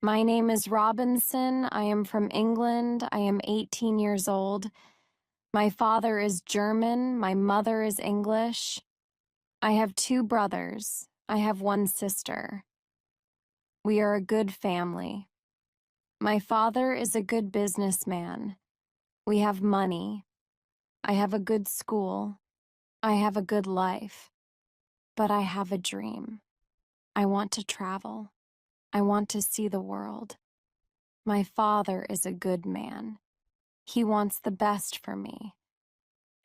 My name is Robinson. I am from England. I am 18 years old. My father is German. My mother is English. I have two brothers. I have one sister. We are a good family. My father is a good businessman. We have money. I have a good school. I have a good life. But I have a dream. I want to travel. I want to see the world. My father is a good man. He wants the best for me.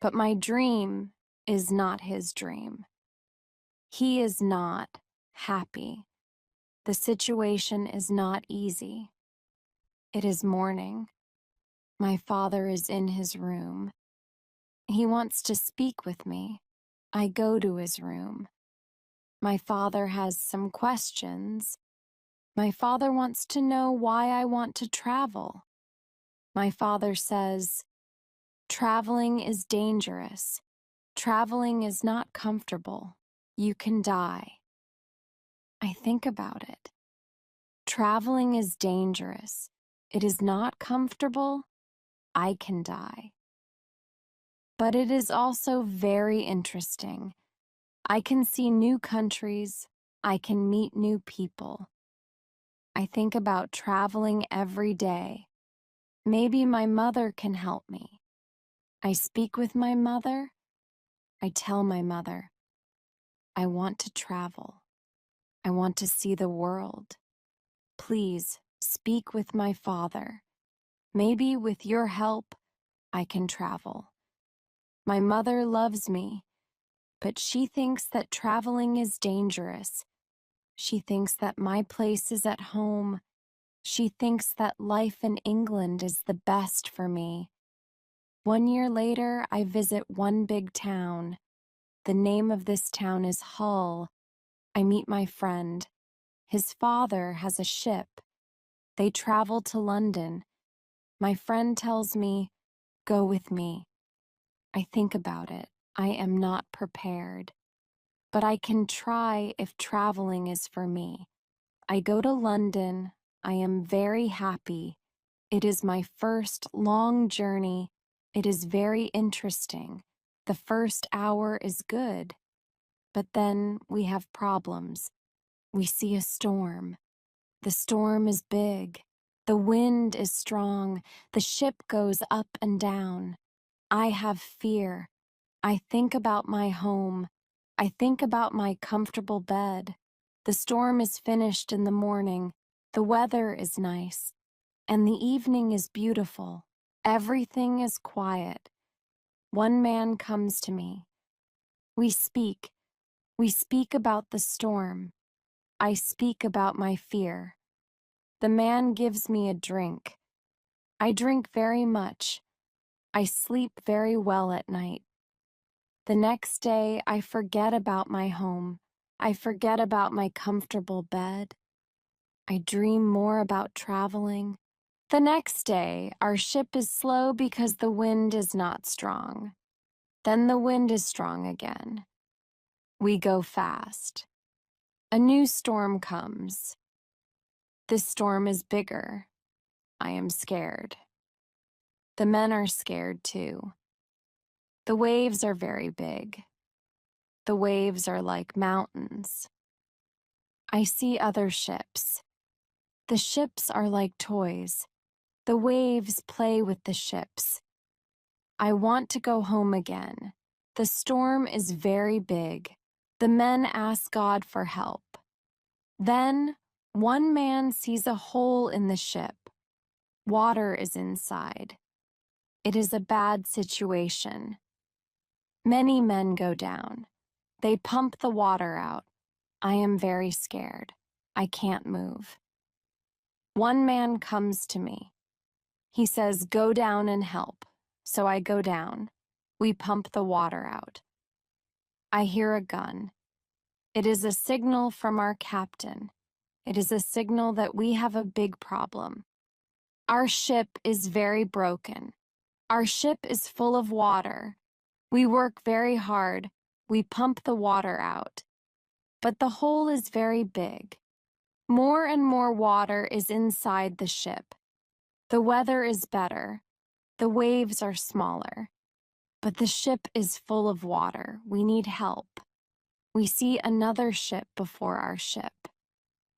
But my dream is not his dream. He is not happy. The situation is not easy. It is morning. My father is in his room. He wants to speak with me. I go to his room. My father has some questions. My father wants to know why I want to travel. My father says, "Traveling is dangerous. Traveling is not comfortable. You can die." I think about it. Traveling is dangerous. It is not comfortable. I can die. But it is also very interesting. I can see new countries. I can meet new people. I think about traveling every day. Maybe my mother can help me. I speak with my mother. I tell my mother, I want to travel. I want to see the world. Please speak with my father. Maybe with your help, I can travel. My mother loves me, but she thinks that traveling is dangerous. She thinks that my place is at home. She thinks that life in England is the best for me. 1 year later, I visit one big town. The name of this town is Hull. I meet my friend. His father has a ship. They travel to London. My friend tells me, "Go with me." I think about it. I am not prepared. But I can try if traveling is for me. I go to London. I am very happy. It is my first long journey. It is very interesting. The first hour is good. But then we have problems. We see a storm. The storm is big. The wind is strong. The ship goes up and down. I have fear. I think about my home. I think about my comfortable bed. The storm is finished in the morning. The weather is nice. And the evening is beautiful. Everything is quiet. One man comes to me. We speak. We speak about the storm. I speak about my fear. The man gives me a drink. I drink very much. I sleep very well at night. The next day, I forget about my home. I forget about my comfortable bed. I dream more about traveling. The next day, our ship is slow because the wind is not strong. Then the wind is strong again. We go fast. A new storm comes. This storm is bigger. I am scared. The men are scared too. The waves are very big. The waves are like mountains. I see other ships. The ships are like toys. The waves play with the ships. I want to go home again. The storm is very big. The men ask God for help. Then, one man sees a hole in the ship. Water is inside. It is a bad situation. Many men go down. They pump the water out. I am very scared. I can't move. One man comes to me. He says, "Go down and help." So I go down. We pump the water out. I hear a gun. It is a signal from our captain. It is a signal that we have a big problem. Our ship is very broken. Our ship is full of water. We work very hard. We pump the water out. But the hole is very big. More and more water is inside the ship. The weather is better. The waves are smaller. But the ship is full of water. We need help. We see another ship before our ship.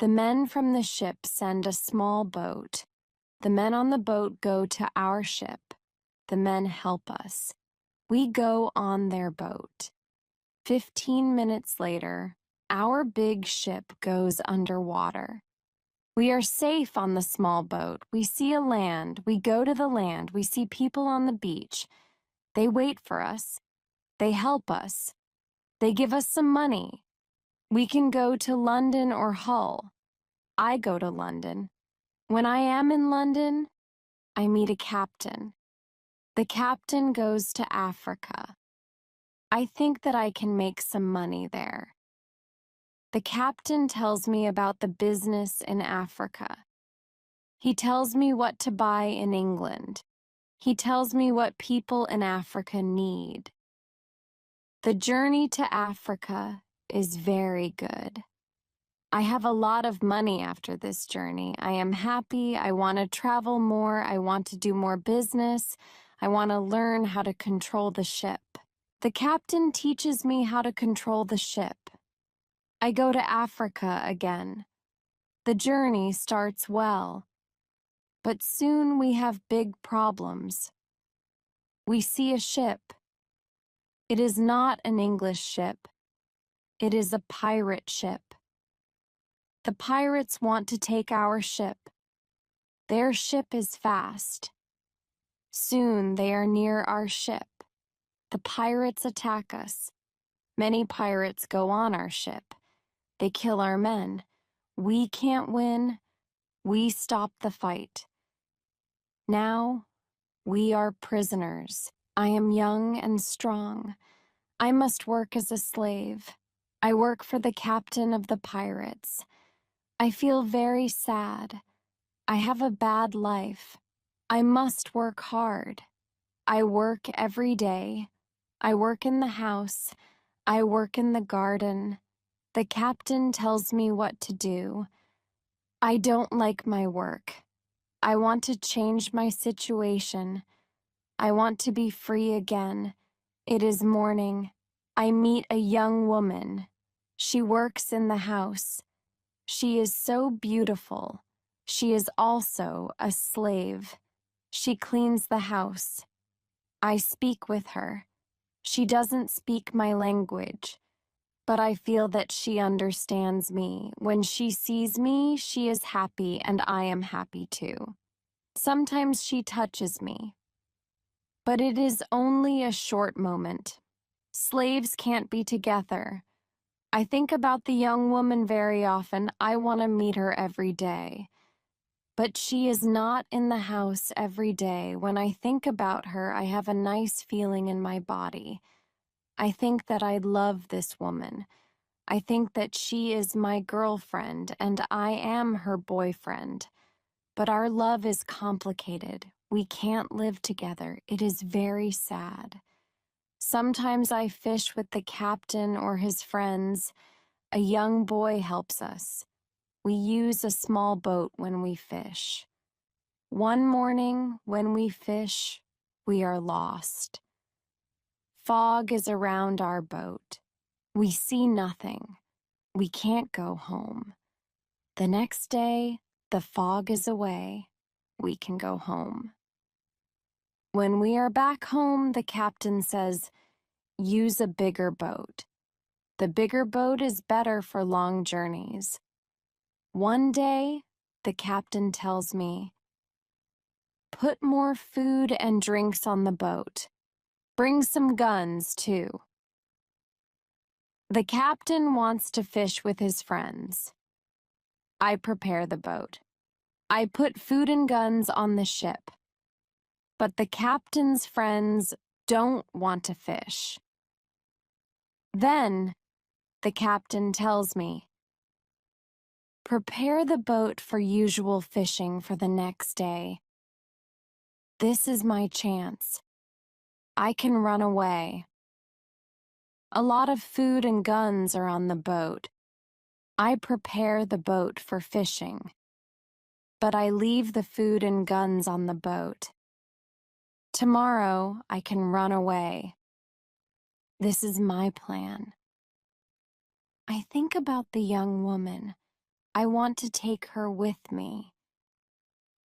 The men from the ship send a small boat. The men on the boat go to our ship. The men help us. We go on their boat. 15 minutes later, our big ship goes underwater. We are safe on the small boat. We see a land. We go to the land. We see people on the beach. They wait for us. They help us. They give us some money. We can go to London or Hull. I go to London. When I am in London, I meet a captain. The captain goes to Africa. I think that I can make some money there. The captain tells me about the business in Africa. He tells me what to buy in England. He tells me what people in Africa need. The journey to Africa is very good. I have a lot of money after this journey. I am happy. I want to travel more. I want to do more business. I want to learn how to control the ship. The captain teaches me how to control the ship. I go to Africa again. The journey starts well. But soon we have big problems. We see a ship. It is not an English ship. It is a pirate ship. The pirates want to take our ship. Their ship is fast. Soon they are near our ship. The pirates attack us. Many pirates go on our ship. They kill our men. We can't win. We stop the fight. Now, we are prisoners. I am young and strong. I must work as a slave. I work for the captain of the pirates. I feel very sad. I have a bad life. I must work hard. I work every day. I work in the house. I work in the garden. The captain tells me what to do. I don't like my work. I want to change my situation. I want to be free again. It is morning. I meet a young woman. She works in the house. She is so beautiful. She is also a slave. She cleans the house. I speak with her. She doesn't speak my language, but I feel that she understands me. When she sees me, she is happy, and I am happy too. Sometimes she touches me, but it is only a short moment. Slaves can't be together. I think about the young woman very often. I want to meet her every day. But she is not in the house every day. When I think about her, I have a nice feeling in my body. I think that I love this woman. I think that she is my girlfriend and I am her boyfriend. But our love is complicated. We can't live together. It is very sad. Sometimes I fish with the captain or his friends. A young boy helps us. We use a small boat when we fish. One morning, when we fish, we are lost. Fog is around our boat. We see nothing. We can't go home. The next day, the fog is away. We can go home. When we are back home, the captain says, use a bigger boat. The bigger boat is better for long journeys. One day, the captain tells me, put more food and drinks on the boat. Bring some guns, too. The captain wants to fish with his friends. I prepare the boat. I put food and guns on the ship. But the captain's friends don't want to fish. Then, the captain tells me, prepare the boat for usual fishing for the next day. This is my chance. I can run away. A lot of food and guns are on the boat. I prepare the boat for fishing, but I leave the food and guns on the boat. Tomorrow I can run away. This is my plan. I think about the young woman. I want to take her with me,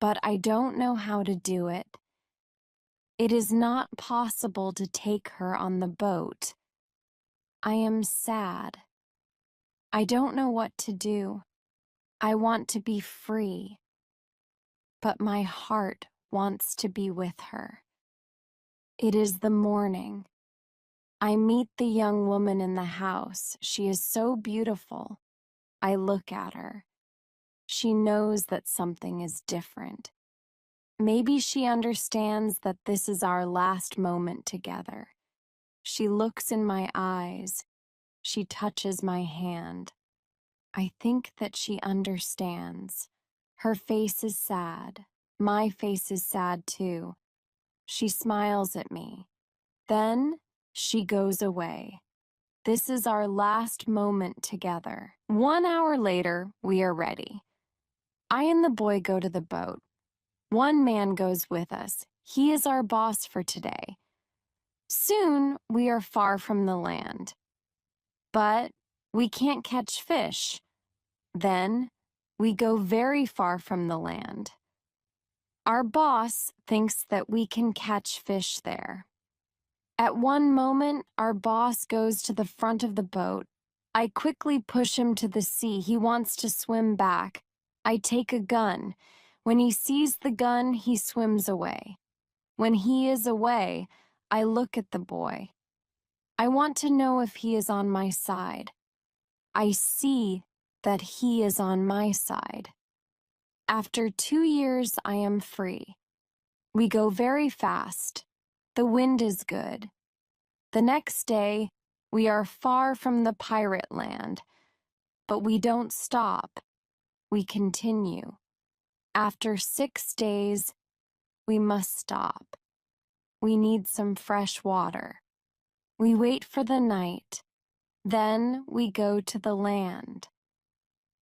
but I don't know how to do it. It is not possible to take her on the boat. I am sad. I don't know what to do. I want to be free, but my heart wants to be with her. It is the morning. I meet the young woman in the house. She is so beautiful. I look at her. She knows that something is different. Maybe she understands that this is our last moment together. She looks in my eyes. She touches my hand. I think that she understands. Her face is sad. My face is sad too. She smiles at me. Then she goes away. This is our last moment together. 1 hour later, we are ready. I and the boy go to the boat. One man goes with us. He is our boss for today. Soon, we are far from the land. But we can't catch fish. Then, we go very far from the land. Our boss thinks that we can catch fish there. At one moment, our boss goes to the front of the boat. I quickly push him to the sea. He wants to swim back. I take a gun. When he sees the gun, he swims away. When he is away, I look at the boy. I want to know if he is on my side. I see that he is on my side. After 2 years, I am free. We go very fast. The wind is good. The next day, we are far from the pirate land, but we don't stop. We continue. After 6 days, we must stop. We need some fresh water. We wait for the night. Then we go to the land.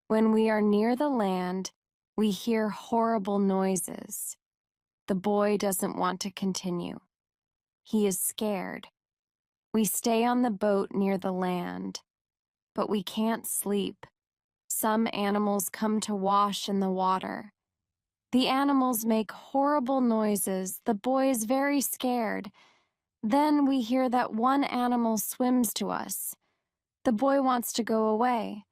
When we are near the land, we hear horrible noises. The boy doesn't want to continue. He is scared. We stay on the boat near the land, but we can't sleep. Some animals come to wash in the water. The animals make horrible noises. The boy is very scared. Then we hear that one animal swims to us. The boy wants to go away,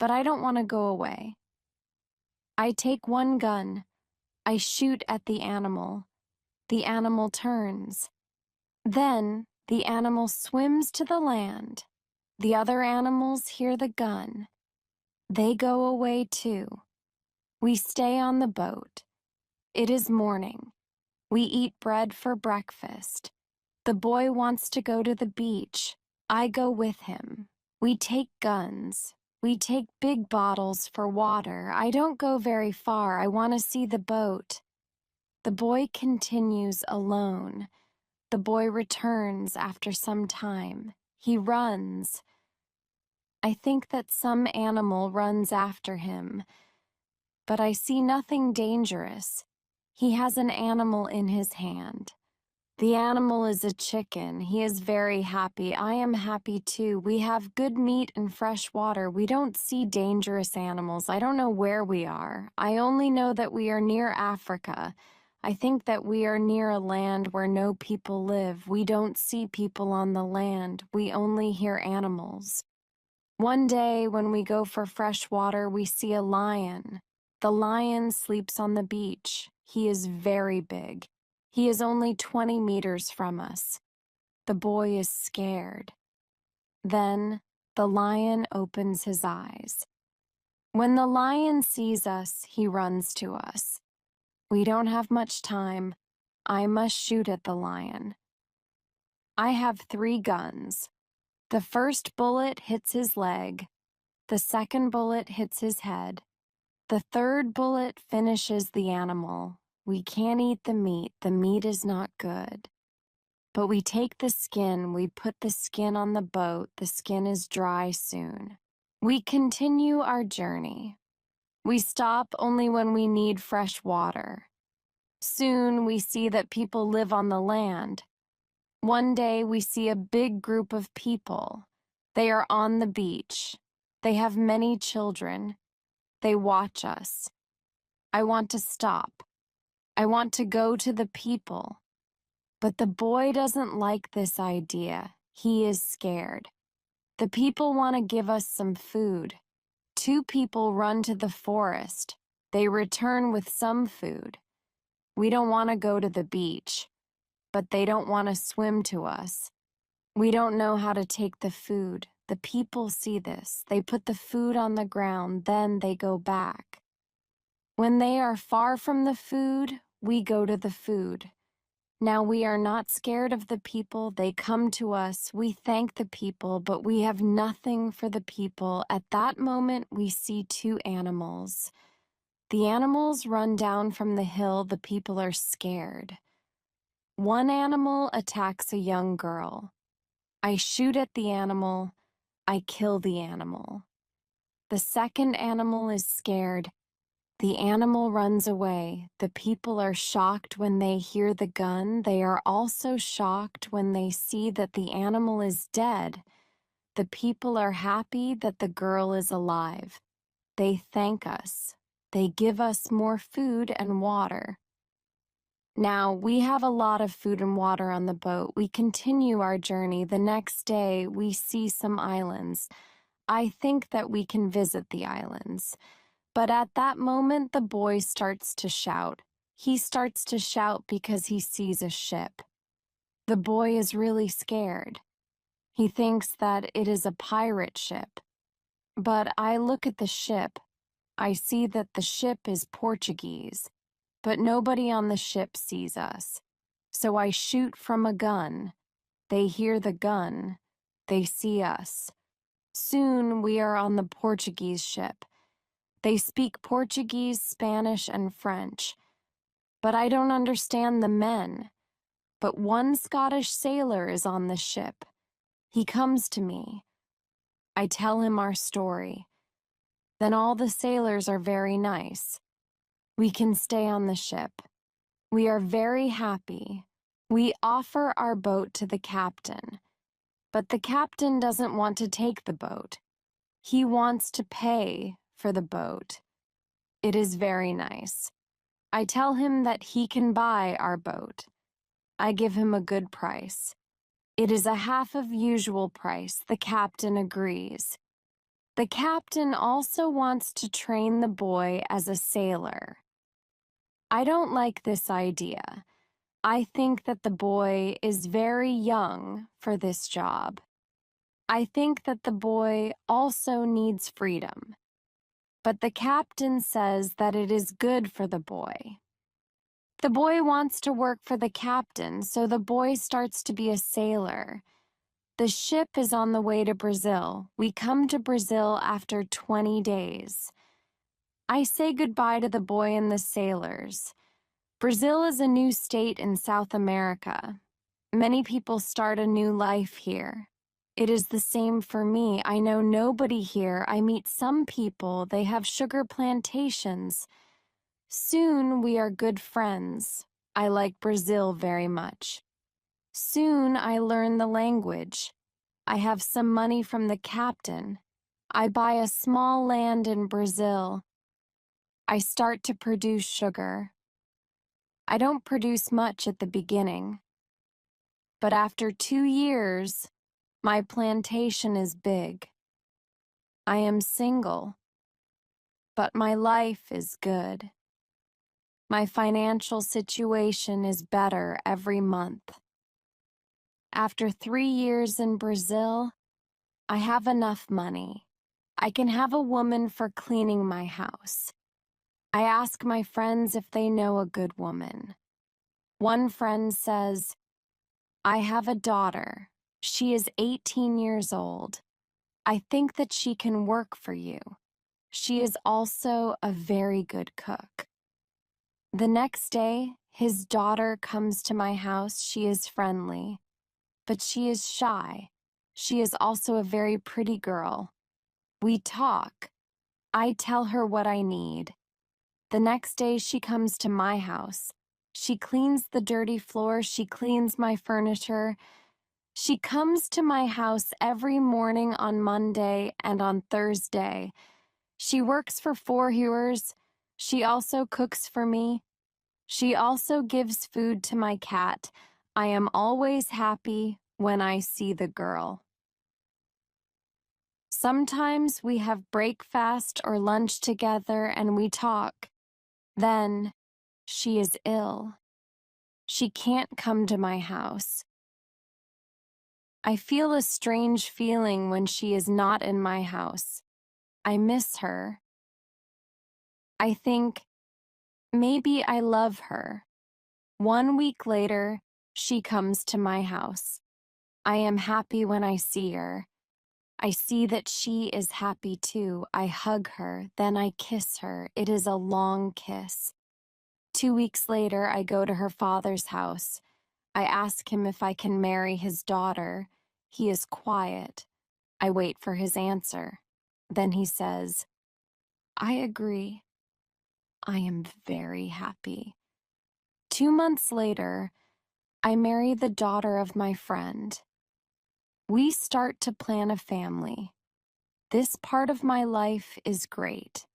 but I don't want to go away. I take one gun. I shoot at the animal. The animal turns. Then the animal swims to the land. The other animals hear the gun. They go away too. We stay on the boat. It is morning. We eat bread for breakfast. The boy wants to go to the beach. I go with him. We take guns. We take big bottles for water. I don't go very far. I want to see the boat. The boy continues alone. The boy returns after some time. He runs. I think that some animal runs after him, but I see nothing dangerous. He has an animal in his hand. The animal is a chicken. He is very happy. I am happy too. We have good meat and fresh water. We don't see dangerous animals. I don't know where we are. I only know that we are near Africa. I think that we are near a land where no people live. We don't see people on the land. We only hear animals. One day, when we go for fresh water, we see a lion. The lion sleeps on the beach. He is very big. He is only 20 meters from us. The boy is scared. Then, the lion opens his eyes. When the lion sees us, he runs to us. We don't have much time. I must shoot at the lion. I have 3 guns. The first bullet hits his leg. The second bullet hits his head. The third bullet finishes the animal. We can't eat the meat. The meat is not good. But we take the skin. We put the skin on the boat. The skin is dry soon. We continue our journey. We stop only when we need fresh water. Soon we see that people live on the land. One day we see a big group of people. They are on the beach. They have many children. They watch us. I want to stop. I want to go to the people. But the boy doesn't like this idea. He is scared. The people want to give us some food. Two people run to the forest. They return with some food. We don't want to go to the beach, but they don't want to swim to us. We don't know how to take the food. The people see this. They put the food on the ground, then they go back. When they are far from the food, we go to the food. Now we are not scared of the people. They come to us. We thank the people, but we have nothing for the people. At that moment, we see two animals. The animals run down from the hill. The people are scared. One animal attacks a young girl. I shoot at the animal. I kill the animal. The second animal is scared. The animal runs away. The people are shocked when they hear the gun. They are also shocked when they see that the animal is dead. The people are happy that the girl is alive. They thank us. They give us more food and water. Now, we have a lot of food and water on the boat. We continue our journey. The next day, we see some islands. I think that we can visit the islands. But at that moment, the boy starts to shout. He starts to shout because he sees a ship. The boy is really scared. He thinks that it is a pirate ship. But I look at the ship. I see that the ship is Portuguese, but nobody on the ship sees us. So I shoot from a gun. They hear the gun. They see us. Soon we are on the Portuguese ship. They speak Portuguese, Spanish, and French. But I don't understand the men. But one Scottish sailor is on the ship. He comes to me. I tell him our story. Then all the sailors are very nice. We can stay on the ship. We are very happy. We offer our boat to the captain. But the captain doesn't want to take the boat. He wants to pay for the boat. It is very nice. I tell him that he can buy our boat. I give him a good price. It is a half of usual price. The captain agrees. The captain also wants to train the boy as a sailor. I don't like this idea. I think that the boy is very young for this job. I think that the boy also needs freedom. But the captain says that it is good for the boy. The boy wants to work for the captain, so the boy starts to be a sailor. The ship is on the way to Brazil. We come to Brazil after 20 days. I say goodbye to the boy and the sailors. Brazil is a new state in South America. Many people start a new life here. It is the same for me. I know nobody here. I meet some people. They have sugar plantations. Soon we are good friends. I like Brazil very much. Soon I learn the language. I have some money from the captain. I buy a small land in Brazil. I start to produce sugar. I don't produce much at the beginning. But after 2 years, my plantation is big. I am single, but my life is good. My financial situation is better every month. After 3 years in Brazil, I have enough money. I can have a woman for cleaning my house. I ask my friends if they know a good woman. One friend says, I have a daughter. She is 18 years old. I think that she can work for you. She is also a very good cook. The next day, his daughter comes to my house. She is friendly, but she is shy. She is also a very pretty girl. We talk. I tell her what I need. The next day, she comes to my house. She cleans the dirty floor. She cleans my furniture. She comes to my house every morning on Monday and on Thursday. She works for 4 years. She also cooks for me. She also gives food to my cat. I am always happy when I see the girl. Sometimes we have breakfast or lunch together and we talk. Then she is ill. She can't come to my house. I feel a strange feeling when she is not in my house. I miss her. I think, maybe I love her. 1 week later, she comes to my house. I am happy when I see her. I see that she is happy too. I hug her, then I kiss her. It is a long kiss. 2 weeks later, I go to her father's house. I ask him if I can marry his daughter. He is quiet. I wait for his answer. Then he says, I agree. I am very happy. 2 months later, I marry the daughter of my friend. We start to plan a family. This part of my life is great.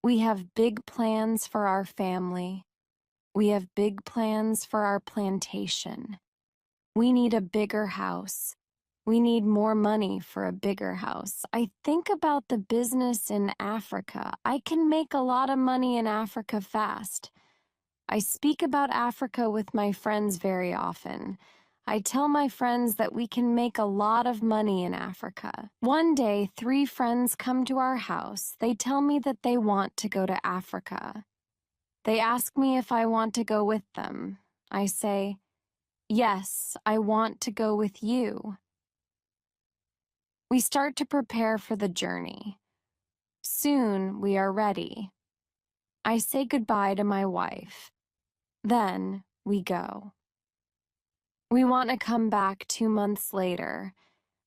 We have big plans for our family. We have big plans for our plantation. We need a bigger house. We need more money for a bigger house. I think about the business in Africa. I can make a lot of money in Africa fast. I speak about Africa with my friends very often. I tell my friends that we can make a lot of money in Africa. One day, 3 friends come to our house. They tell me that they want to go to Africa. They ask me if I want to go with them. I say, yes, I want to go with you. We start to prepare for the journey. Soon we are ready. I say goodbye to my wife. Then we go. We want to come back 2 months later.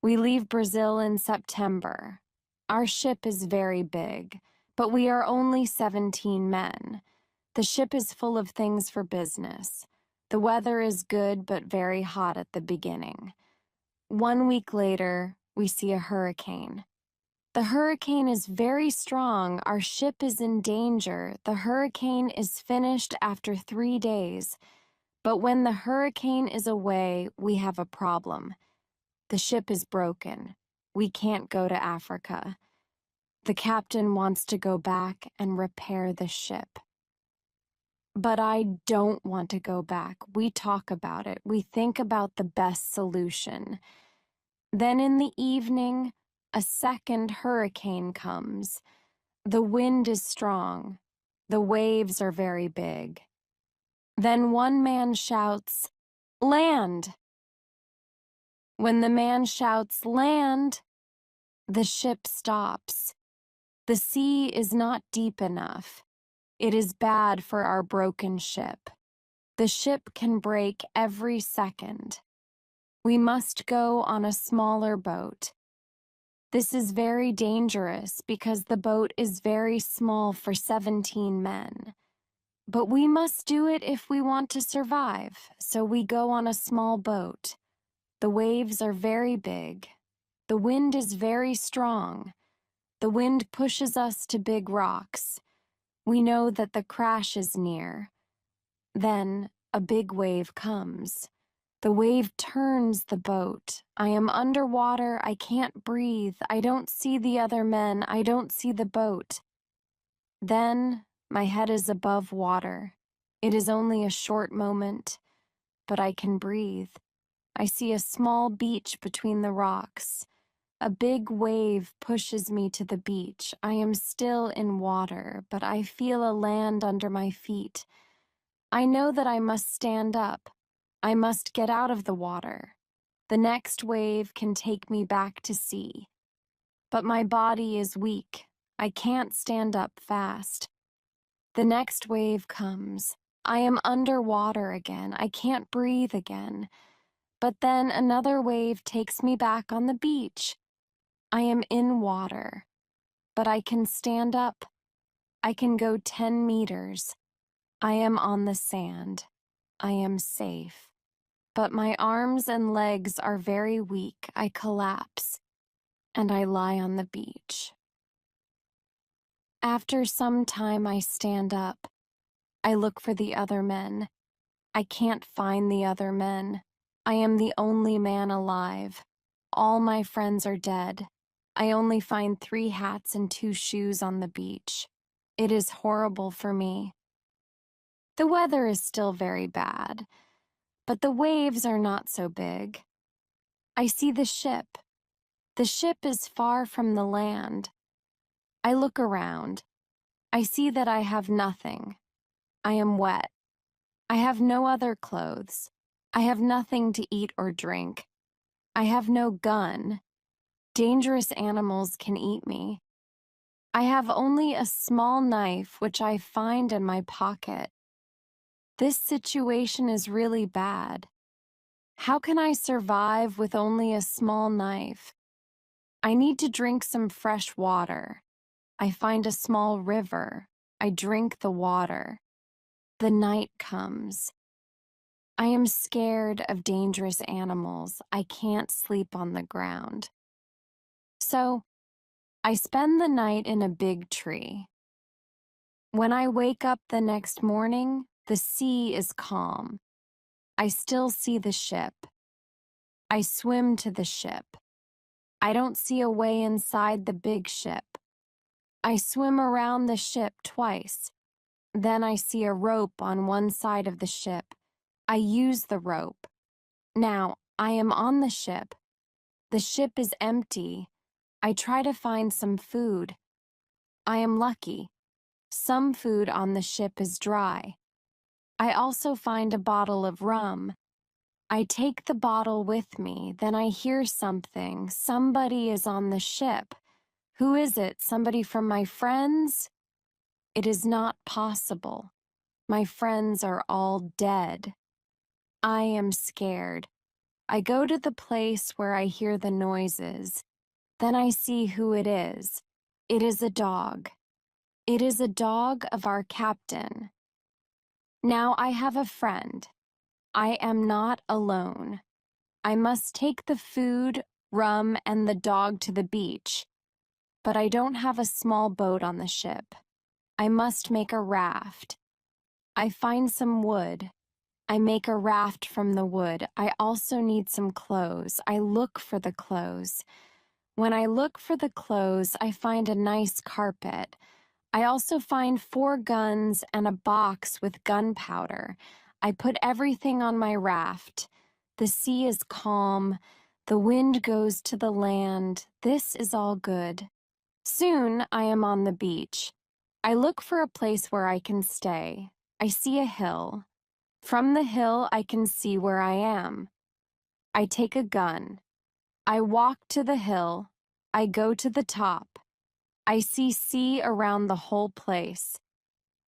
We leave Brazil in September. Our ship is very big, but we are only 17 men. The ship is full of things for business. The weather is good but very hot at the beginning. 1 week later, we see a hurricane. The hurricane is very strong. Our ship is in danger. The hurricane is finished after 3 days. But when the hurricane is away, we have a problem. The ship is broken. We can't go to Africa. The captain wants to go back and repair the ship. But I don't want to go back. We talk about it. We think about the best solution. Then in the evening, a second hurricane comes. The wind is strong. The waves are very big. Then one man shouts, "Land!" When the man shouts, "Land!" the ship stops. The sea is not deep enough. It is bad for our broken ship. The ship can break every second. We must go on a smaller boat. This is very dangerous because the boat is very small for 17 men. But we must do it if we want to survive, so we go on a small boat. The waves are very big. The wind is very strong. The wind pushes us to big rocks. We know that the crash is near. Then a big wave comes. The wave turns the boat. I am underwater. I can't breathe. I don't see the other men. I don't see the boat. Then my head is above water. It is only a short moment, but I can breathe. I see a small beach between the rocks. A big wave pushes me to the beach. I am still in water, but I feel a land under my feet. I know that I must stand up. I must get out of the water. The next wave can take me back to sea. But my body is weak. I can't stand up fast. The next wave comes. I am underwater again. I can't breathe again. But then another wave takes me back on the beach. I am in water. but I can stand up. I can go 10 meters. I am on the sand. I am safe. But my arms and legs are very weak. I collapse, and I lie on the beach. After some time, I stand up. I look for the other men. I can't find the other men. I am the only man alive. All my friends are dead. I only find 3 hats and 2 shoes on the beach. It is horrible for me. The weather is still very bad, but the waves are not so big. I see the ship. The ship is far from the land. I look around. I see that I have nothing. I am wet. I have no other clothes. I have nothing to eat or drink. I have no gun. Dangerous animals can eat me. I have only a small knife which I find in my pocket. This situation is really bad. How can I survive with only a small knife? I need to drink some fresh water. I find a small river. I drink the water. The night comes. I am scared of dangerous animals. I can't sleep on the ground. So, I spend the night in a big tree. When I wake up the next morning, the sea is calm. I still see the ship. I swim to the ship. I don't see a way inside the big ship. I swim around the ship twice. Then I see a rope on one side of the ship. I use the rope. Now, I am on the ship. The ship is empty. I try to find some food. I am lucky. Some food on the ship is dry. I also find a bottle of rum. I take the bottle with me. Then I hear something. Somebody is on the ship. Who is it? Somebody from my friends? It is not possible. My friends are all dead. I am scared. I go to the place where I hear the noises. Then I see who it is. It is a dog. It is a dog of our captain. Now I have a friend. I am not alone. I must take the food, rum, and the dog to the beach. But I don't have a small boat on the ship. I must make a raft. I find some wood. I make a raft from the wood. I also need some clothes. I look for the clothes. When I look for the clothes, I find a nice carpet. I also find 4 guns and a box with gunpowder. I put everything on my raft. The sea is calm. The wind goes to the land. This is all good. Soon I am on the beach. I look for a place where I can stay. I see a hill. From the hill, I can see where I am. I take a gun. I walk to the hill. I go to the top. I see sea around the whole place.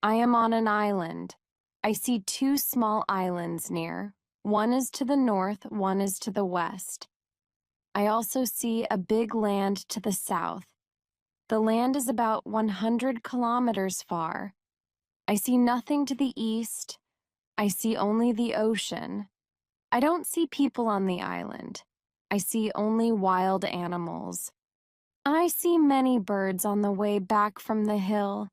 I am on an island. I see 2 small islands near. One is to the north, one is to the west. I also see a big land to the south. The land is about 100 kilometers far. I see nothing to the east. I see only the ocean. I don't see people on the island. I see only wild animals. I see many birds on the way back from the hill,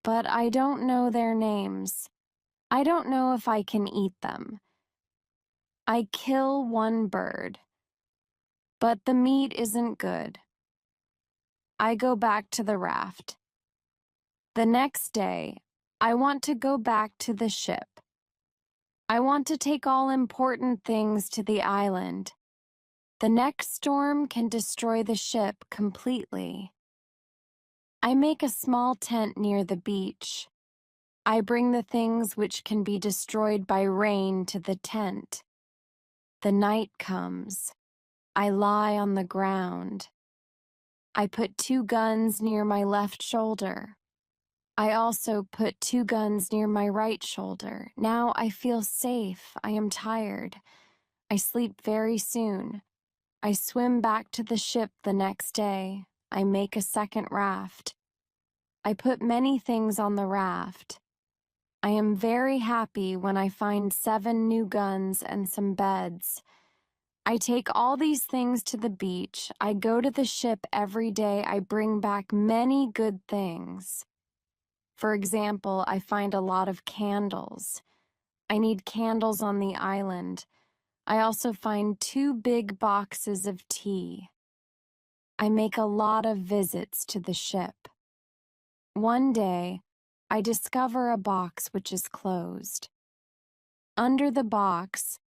but I don't know their names. I don't know if I can eat them. I kill one bird, but the meat isn't good. I go back to the raft. The next day, I want to go back to the ship. I want to take all important things to the island. The next storm can destroy the ship completely. I make a small tent near the beach. I bring the things which can be destroyed by rain to the tent. The night comes. I lie on the ground. I put 2 guns near my left shoulder. I also put 2 guns near my right shoulder. Now I feel safe. I am tired. I sleep very soon. I swim back to the ship the next day. I make a second raft. I put many things on the raft. I am very happy when I find 7 new guns and some beds. I take all these things to the beach. I go to the ship every day. I bring back many good things. For example, I find a lot of candles. I need candles on the island. I also find 2 big boxes of tea. I make a lot of visits to the ship. One day, I discover a box which is closed. Under the box,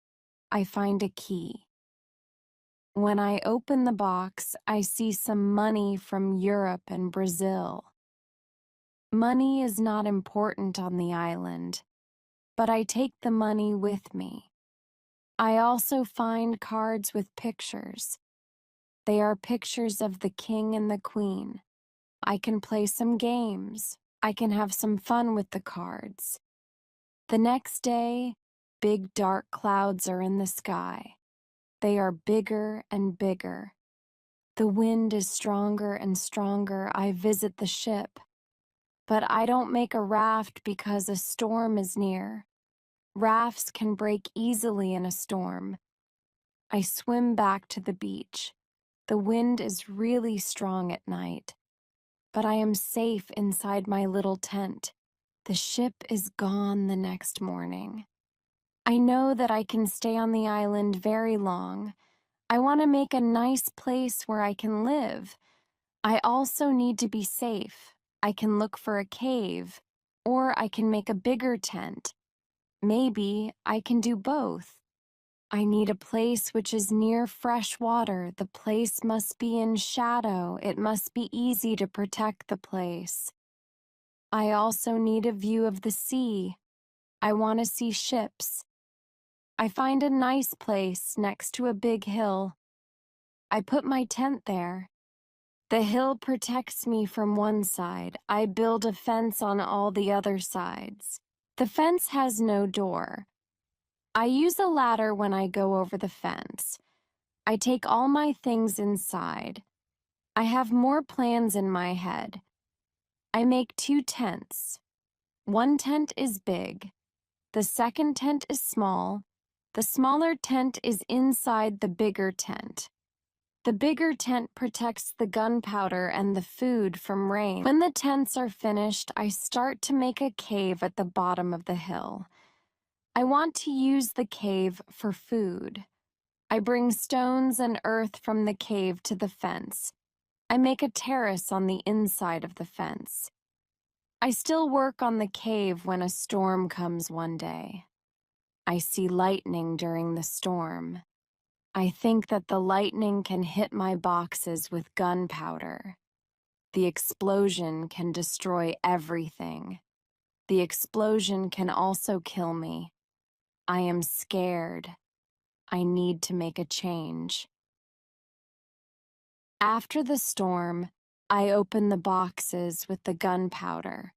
I find a key. When I open the box, I see some money from Europe and Brazil. Money is not important on the island, but I take the money with me. I also find cards with pictures. They are pictures of the king and the queen. I can play some games. I can have some fun with the cards. The next day, big dark clouds are in the sky. They are bigger and bigger. The wind is stronger and stronger. I visit the ship. But I don't make a raft because a storm is near. Rafts can break easily in a storm. I swim back to the beach. The wind is really strong at night. But I am safe inside my little tent. The ship is gone the next morning. I know that I can stay on the island very long. I want to make a nice place where I can live. I also need to be safe. I can look for a cave, or I can make a bigger tent. Maybe I can do both. I need a place which is near fresh water. The place must be in shadow. It must be easy to protect the place. I also need a view of the sea. I want to see ships. I find a nice place next to a big hill. I put my tent there. The hill protects me from one side. I build a fence on all the other sides. The fence has no door. I use a ladder when I go over the fence. I take all my things inside. I have more plans in my head. I make 2 tents. One tent is big. The second tent is small. The smaller tent is inside the bigger tent. The bigger tent protects the gunpowder and the food from rain. When the tents are finished, I start to make a cave at the bottom of the hill. I want to use the cave for food. I bring stones and earth from the cave to the fence. I make a terrace on the inside of the fence. I still work on the cave when a storm comes one day. I see lightning during the storm. I think that the lightning can hit my boxes with gunpowder. The explosion can destroy everything. The explosion can also kill me. I am scared. I need to make a change. After the storm, I open the boxes with the gunpowder.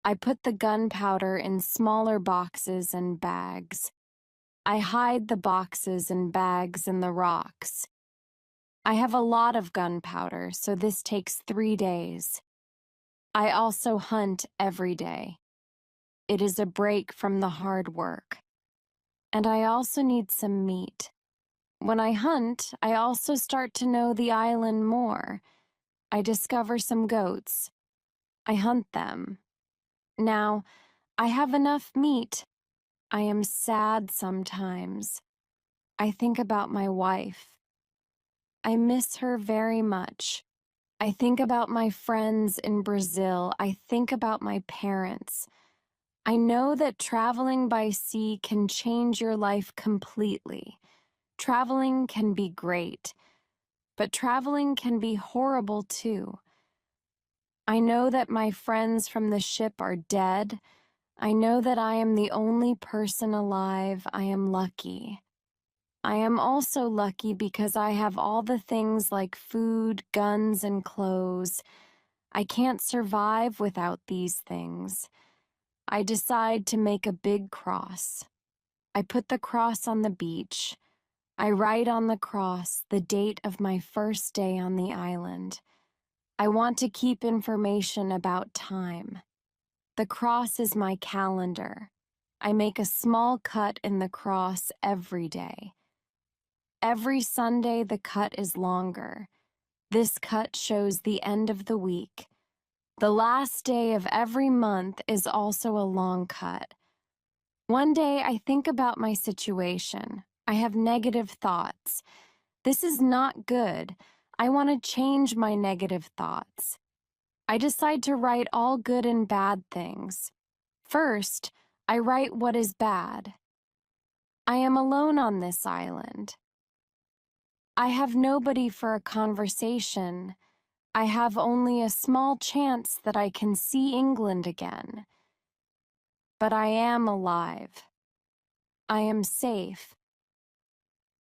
I put the gunpowder in smaller boxes and bags. I hide the boxes and bags in the rocks. I have a lot of gunpowder, so this takes 3 days. I also hunt every day. It is a break from the hard work. And I also need some meat. When I hunt, I also start to know the island more. I discover some goats. I hunt them. Now, I have enough meat. I am sad sometimes. I think about my wife. I miss her very much. I think about my friends in Brazil. I think about my parents. I know that traveling by sea can change your life completely. Traveling can be great, but traveling can be horrible too. I know that my friends from the ship are dead. I know that I am the only person alive. I am lucky. I am also lucky because I have all the things like food, guns, and clothes. I can't survive without these things. I decide to make a big cross. I put the cross on the beach. I write on the cross the date of my first day on the island. I want to keep information about time. The cross is my calendar. I make a small cut in the cross every day. Every Sunday, the cut is longer. This cut shows the end of the week. The last day of every month is also a long cut. One day, I think about my situation. I have negative thoughts. This is not good. I want to change my negative thoughts. I decide to write all good and bad things. First, I write what is bad. I am alone on this island. I have nobody for a conversation. I have only a small chance that I can see England again. But I am alive. I am safe.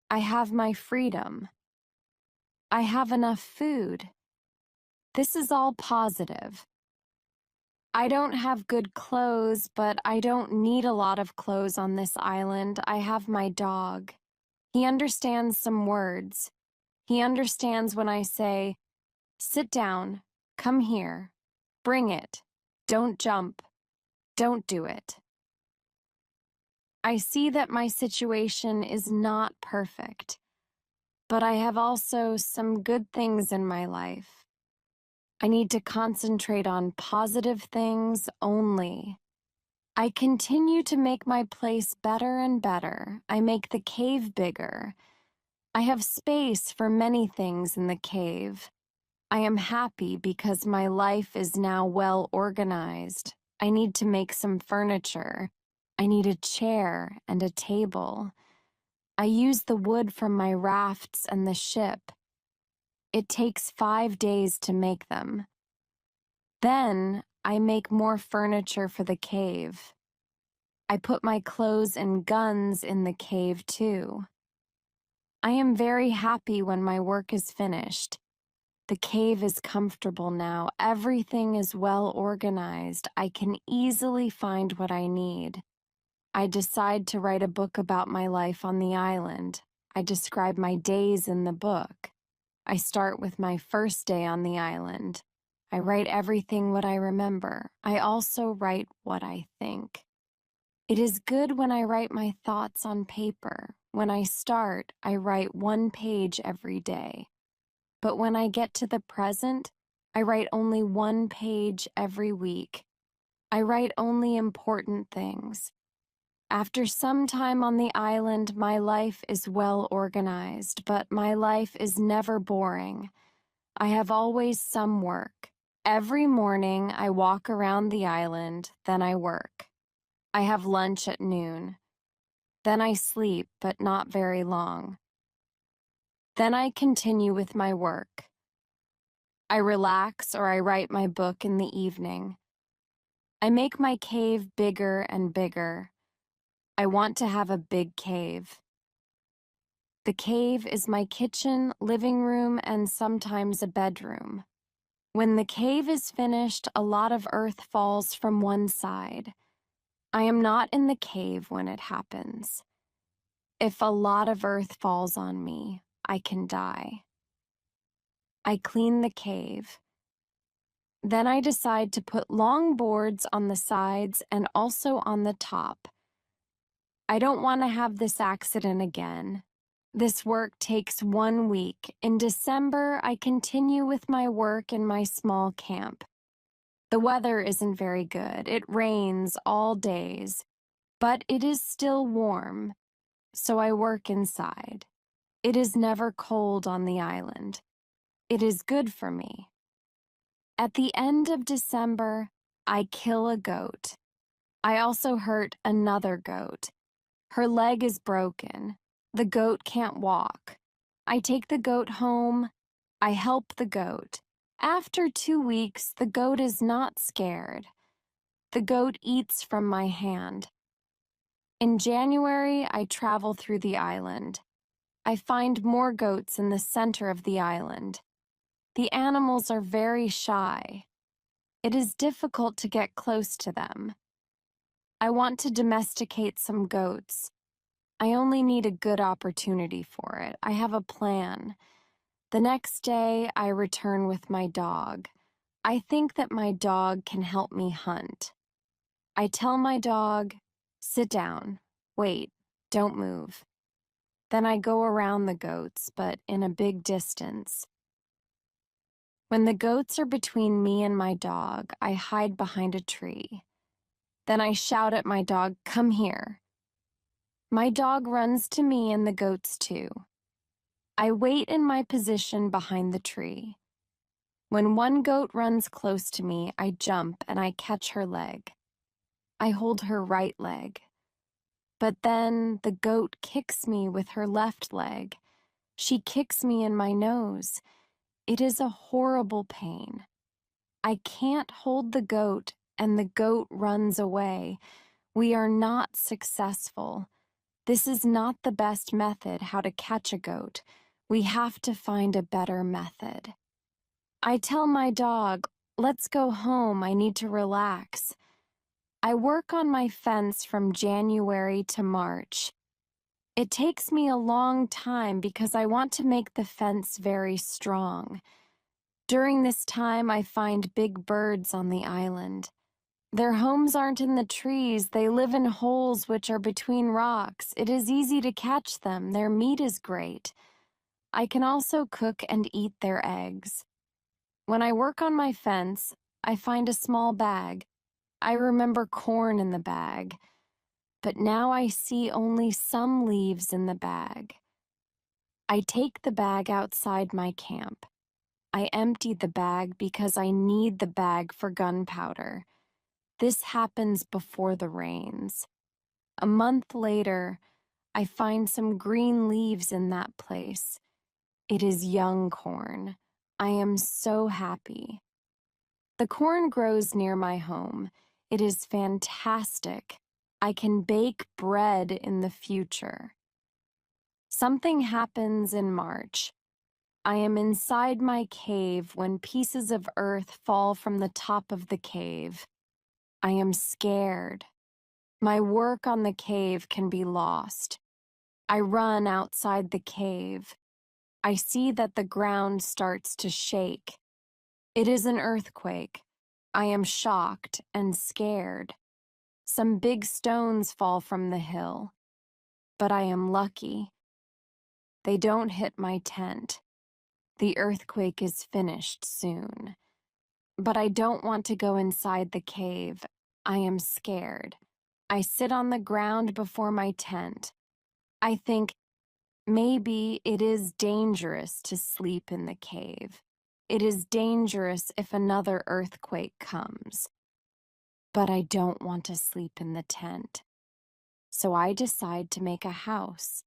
I have my freedom. I have enough food. This is all positive. I don't have good clothes, but I don't need a lot of clothes on this island. I have my dog. He understands some words. He understands when I say, "Sit down, come here, bring it, don't jump, don't do it." I see that my situation is not perfect, but I have also some good things in my life. I need to concentrate on positive things only. I continue to make my place better and better. I make the cave bigger. I have space for many things in the cave. I am happy because my life is now well organized. I need to make some furniture. I need a chair and a table. I use the wood from my rafts and the ship. It takes 5 days to make them. Then I make more furniture for the cave. I put my clothes and guns in the cave too. I am very happy when my work is finished. The cave is comfortable now. Everything is well organized. I can easily find what I need. I decide to write a book about my life on the island. I describe my days in the book. I start with my first day on the island. I write everything what I remember. I also write what I think. It is good when I write my thoughts on paper. When I start, I write 1 page every day. But when I get to the present, I write only 1 page every week. I write only important things. After some time on the island, my life is well organized, but my life is never boring. I have always some work. Every morning, I walk around the island, then I work. I have lunch at noon. Then I sleep, but not very long. Then I continue with my work. I relax or I write my book in the evening. I make my cave bigger and bigger. I want to have a big cave. The cave is my kitchen, living room, and sometimes a bedroom. When the cave is finished, a lot of earth falls from one side. I am not in the cave when it happens. If a lot of earth falls on me, I can die. I clean the cave. Then I decide to put long boards on the sides and also on the top. I don't want to have this accident again. This work takes 1 week. In December, I continue with my work in my small camp. The weather isn't very good. It rains all days, but it is still warm, so I work inside. It is never cold on the island. It is good for me. At the end of December, I kill a goat. I also hurt another goat. Her leg is broken. The goat can't walk. I take the goat home. I help the goat. After 2 weeks, the goat is not scared. The goat eats from my hand. In January, I travel through the island. I find more goats in the center of the island. The animals are very shy. It is difficult to get close to them. I want to domesticate some goats. I only need a good opportunity for it. I have a plan. The next day, I return with my dog. I think that my dog can help me hunt. I tell my dog, sit down, wait, don't move. Then I go around the goats, but in a big distance. When the goats are between me and my dog, I hide behind a tree. Then I shout at my dog, come here. My dog runs to me and the goats too. I wait in my position behind the tree. When one goat runs close to me, I jump and I catch her leg. I hold her right leg. But then the goat kicks me with her left leg. She kicks me in my nose. It is a horrible pain. I can't hold the goat, and the goat runs away. We are not successful. This is not the best method how to catch a goat. We have to find a better method. I tell my dog, let's go home, I need to relax. I work on my fence from January to March. It takes me a long time because I want to make the fence very strong. During this time, I find big birds on the island. Their homes aren't in the trees, they live in holes which are between rocks. It is easy to catch them, their meat is great. I can also cook and eat their eggs. When I work on my fence, I find a small bag. I remember corn in the bag, but now I see only some leaves in the bag. I take the bag outside my camp. I empty the bag because I need the bag for gunpowder. This happens before the rains. A month later, I find some green leaves in that place. It is young corn. I am so happy. The corn grows near my home. It is fantastic. I can bake bread in the future. Something happens in March. I am inside my cave when pieces of earth fall from the top of the cave. I am scared. My work on the cave can be lost. I run outside the cave. I see that the ground starts to shake. It is an earthquake. I am shocked and scared. Some big stones fall from the hill, but I am lucky. They don't hit my tent. The earthquake is finished soon. But I don't want to go inside the cave. I am scared. I sit on the ground before my tent. I think, maybe it is dangerous to sleep in the cave. It is dangerous if another earthquake comes. But I don't want to sleep in the tent. So I decide to make a house.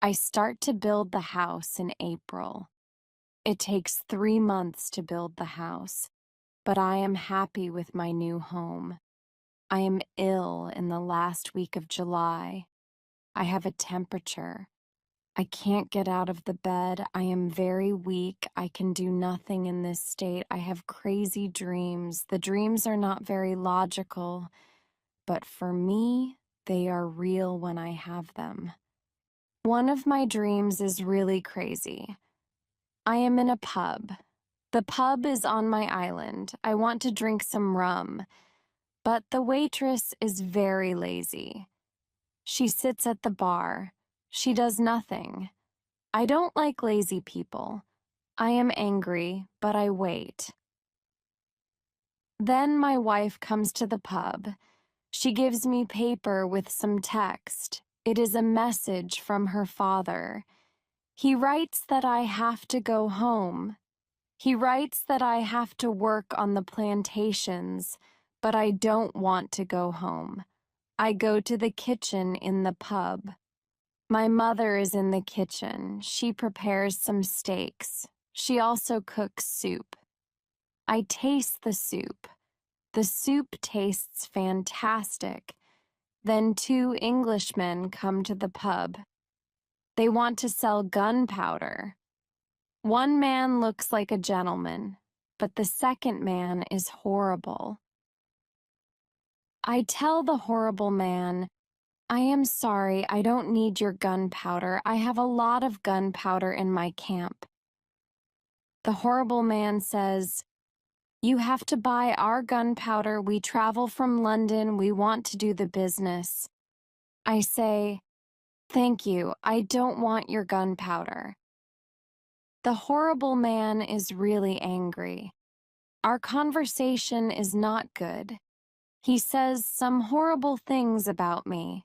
I start to build the house in April. It takes 3 months to build the house, but I am happy with my new home. I am ill in the last week of July. I have a temperature. I can't get out of the bed. I am very weak. I can do nothing in this state. I have crazy dreams. The dreams are not very logical, but for me, they are real when I have them. One of my dreams is really crazy. I am in a pub. The pub is on my island. I want to drink some rum, but the waitress is very lazy. She sits at the bar. She does nothing. I don't like lazy people. I am angry, but I wait. Then my wife comes to the pub. She gives me paper with some text. It is a message from her father. He writes that I have to go home. He writes that I have to work on the plantations, but I don't want to go home. I go to the kitchen in the pub. My mother is in the kitchen. She prepares some steaks. She also cooks soup. I taste the soup. The soup tastes fantastic. Then 2 Englishmen come to the pub. They want to sell gunpowder. One man looks like a gentleman, but the second man is horrible. I tell the horrible man, I am sorry, I don't need your gunpowder. I have a lot of gunpowder in my camp. The horrible man says, you have to buy our gunpowder. We travel from London. We want to do the business. I say, thank you. I don't want your gunpowder. The horrible man is really angry. Our conversation is not good. He says some horrible things about me.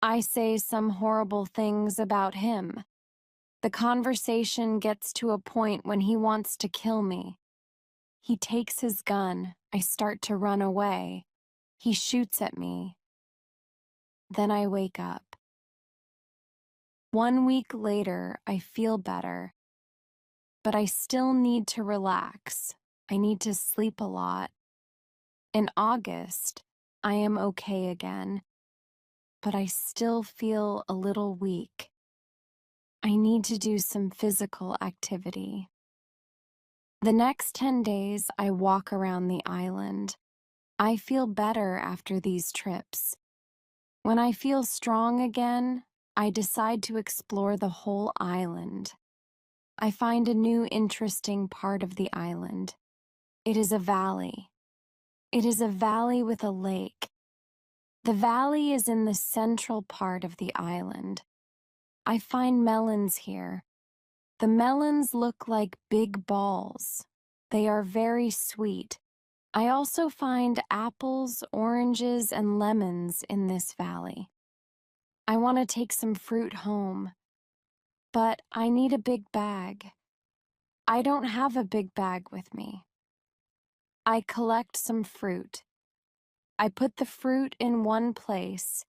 I say some horrible things about him. The conversation gets to a point when he wants to kill me. He takes his gun. I start to run away. He shoots at me. Then I wake up. 1 week later, I feel better. But I still need to relax. I need to sleep a lot. In August, I am okay again. But I still feel a little weak. I need to do some physical activity. The next 10 days, I walk around the island. I feel better after these trips. When I feel strong again, I decide to explore the whole island. I find a new interesting part of the island. It is a valley. It is a valley with a lake. The valley is in the central part of the island. I find melons here. The melons look like big balls. They are very sweet. I also find apples, oranges, and lemons in this valley. I want to take some fruit home, but I need a big bag. I don't have a big bag with me. I collect some fruit. I put the fruit in one place.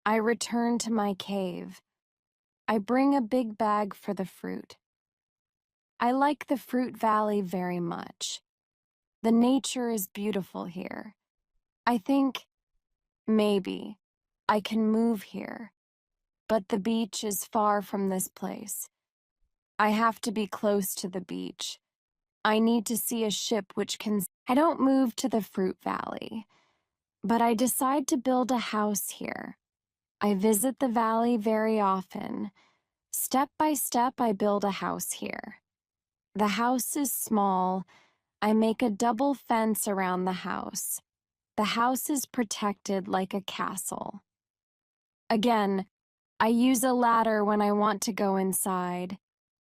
I return to my cave. I bring a big bag for the fruit. I like the fruit valley very much. The nature is beautiful here. I think, maybe, I can move here, but the beach is far from this place. I have to be close to the beach. I need to see a ship which can... I don't move to the fruit valley, but I decide to build a house here. I visit the valley very often. Step by step, I build a house here. The house is small. I make a double fence around the house. The house is protected like a castle. Again, I use a ladder when I want to go inside.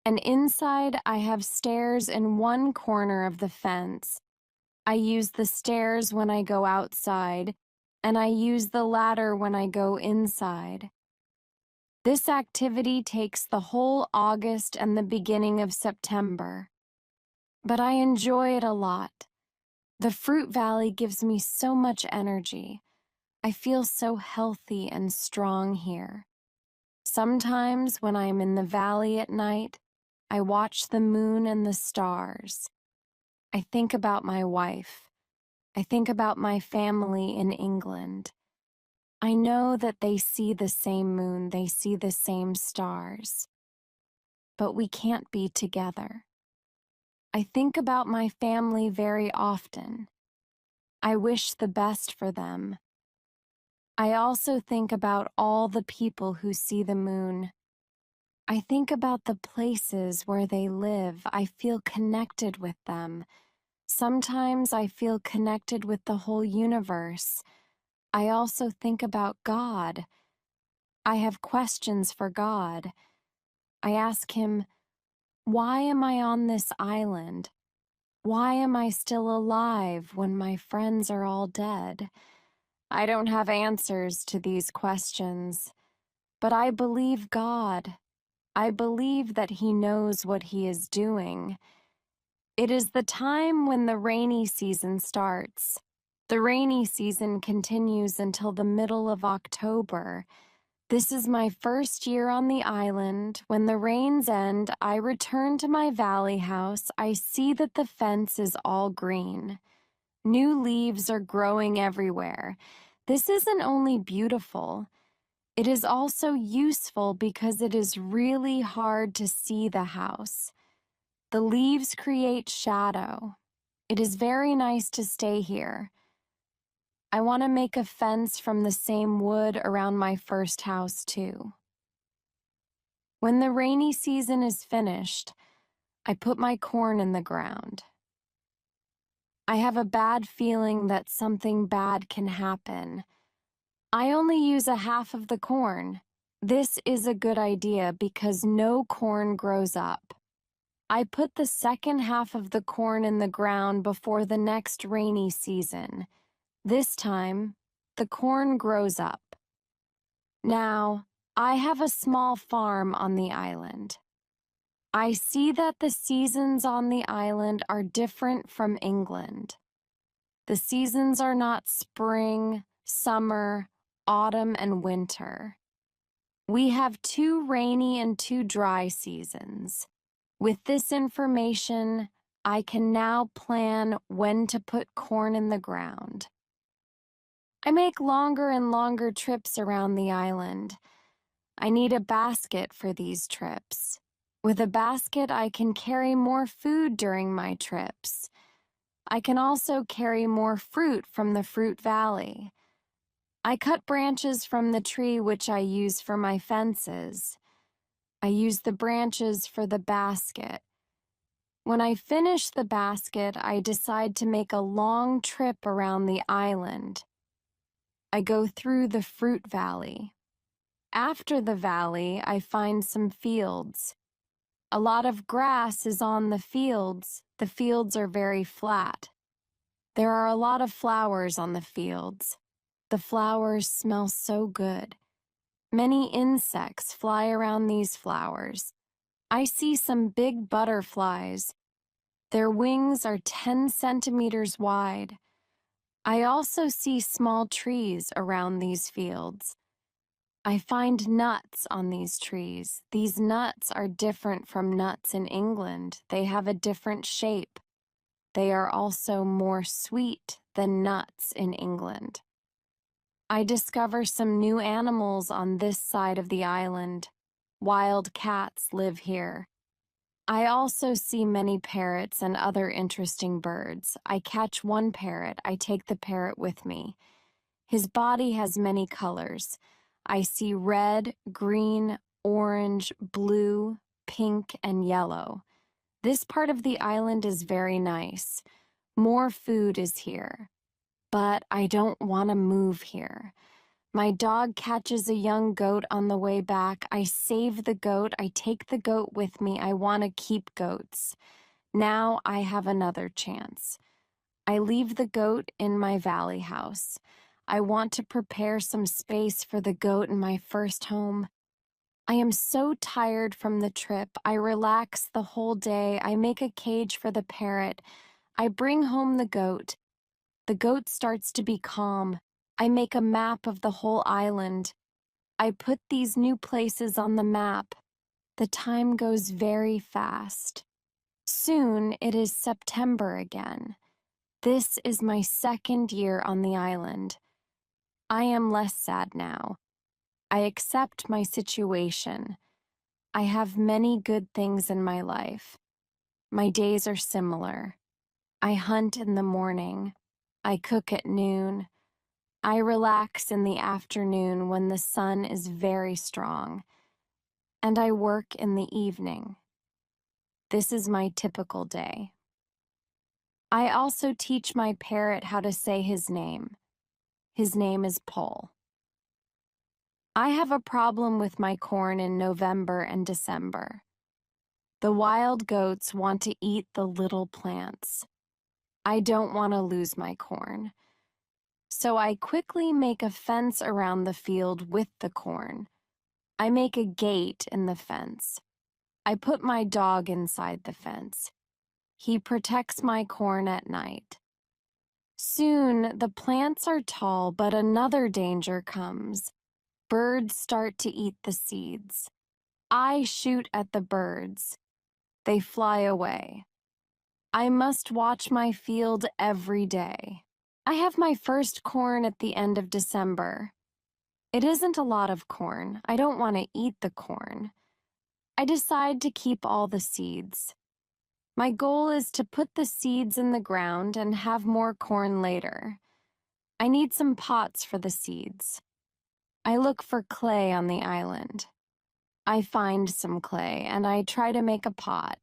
And inside, I have stairs in one corner of the fence. I use the stairs when I go outside, and I use the ladder when I go inside. This activity takes the whole August and the beginning of September. But I enjoy it a lot. The fruit valley gives me so much energy. I feel so healthy and strong here. Sometimes when I'm in the valley at night, I watch the moon and the stars. I think about my wife. I think about my family in England. I know that they see the same moon, they see the same stars. But we can't be together. I think about my family very often. I wish the best for them. I also think about all the people who see the moon. I think about the places where they live. I feel connected with them. Sometimes I feel connected with the whole universe. I also think about God. I have questions for God. I ask him, why am I on this island? Why am I still alive when my friends are all dead? I don't have answers to these questions, but I believe God. I believe that he knows what he is doing. It is the time when the rainy season starts. The rainy season continues until the middle of October. This is my first year on the island. When the rains end, I return to my valley house. I see that the fence is all green. New leaves are growing everywhere. This isn't only beautiful, it is also useful because it is really hard to see the house. The leaves create shadow. It is very nice to stay here. I want to make a fence from the same wood around my first house, too. When the rainy season is finished, I put my corn in the ground. I have a bad feeling that something bad can happen. I only use a half of the corn. This is a good idea because no corn grows up. I put the second half of the corn in the ground before the next rainy season. This time, the corn grows up. Now, I have a small farm on the island. I see that the seasons on the island are different from England. The seasons are not spring, summer, autumn, and winter. We have 2 rainy and 2 dry seasons. With this information, I can now plan when to put corn in the ground. I make longer and longer trips around the island. I need a basket for these trips. With a basket, I can carry more food during my trips. I can also carry more fruit from the fruit valley. I cut branches from the tree which I use for my fences. I use the branches for the basket. When I finish the basket, I decide to make a long trip around the island. I go through the fruit valley. After the valley, I find some fields. A lot of grass is on the fields. The fields are very flat. There are a lot of flowers on the fields. The flowers smell so good. Many insects fly around these flowers. I see some big butterflies. Their wings are 10 centimeters wide. I also see small trees around these fields. I find nuts on these trees. These nuts are different from nuts in England. They have a different shape. They are also more sweet than nuts in England. I discover some new animals on this side of the island. Wild cats live here. I also see many parrots and other interesting birds. I catch one parrot. I take the parrot with me. His body has many colors. I see red, green, orange, blue, pink, and yellow. This part of the island is very nice. More food is here. But I don't want to move here. My dog catches a young goat on the way back. I save the goat. I take the goat with me. I want to keep goats. Now I have another chance. I leave the goat in my valley house. I want to prepare some space for the goat in my first home. I am so tired from the trip. I relax the whole day. I make a cage for the parrot. I bring home the goat. The goat starts to be calm. I make a map of the whole island. I put these new places on the map. The time goes very fast. Soon it is September again. This is my second year on the island. I am less sad now. I accept my situation. I have many good things in my life. My days are similar. I hunt in the morning. I cook at noon. I relax in the afternoon when the sun is very strong, and I work in the evening. This is my typical day. I also teach my parrot how to say his name. His name is Pole. I have a problem with my corn in November and December. The wild goats want to eat the little plants. I don't want to lose my corn. So I quickly make a fence around the field with the corn. I make a gate in the fence. I put my dog inside the fence. He protects my corn at night. Soon the plants are tall, but another danger comes. Birds start to eat the seeds. I shoot at the birds. They fly away. I must watch my field every day. I have my first corn at the end of December. It isn't a lot of corn. I don't want to eat the corn. I decide to keep all the seeds. My goal is to put the seeds in the ground and have more corn later. I need some pots for the seeds. I look for clay on the island. I find some clay and I try to make a pot.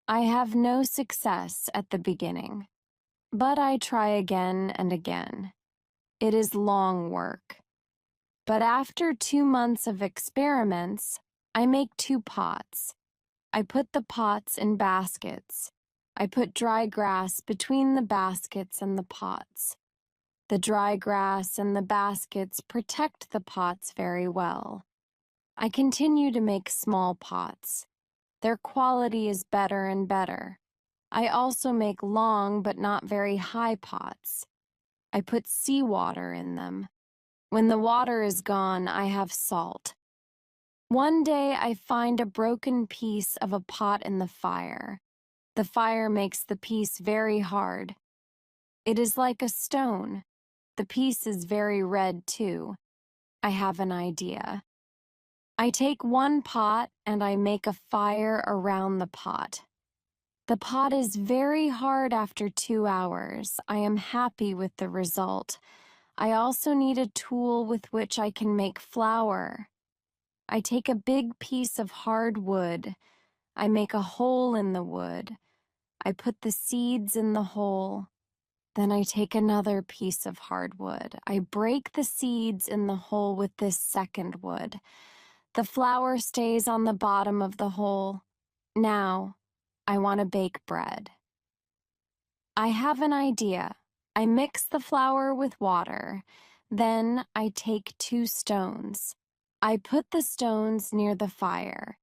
I have no success at the beginning, but I try again and again. It is long work. But after 2 months of experiments, I make 2 pots. I put the pots in baskets. I put dry grass between the baskets and the pots. The dry grass and the baskets protect the pots very well. I continue to make small pots. Their quality is better and better. I also make long but not very high pots. I put seawater in them. When the water is gone, I have salt. One day I find a broken piece of a pot in the fire. The fire makes the piece very hard. It is like a stone. The piece is very red too. I have an idea. I take one pot and I make a fire around the pot. The pot is very hard after 2 hours. I am happy with the result. I also need a tool with which I can make flour. I take a big piece of hard wood. I make a hole in the wood. I put the seeds in the hole. Then I take another piece of hard wood. I break the seeds in the hole with this second wood. The flour stays on the bottom of the hole. Now, I want to bake bread. I have an idea. I mix the flour with water. Then I take 2 stones. I put the stones near the fire.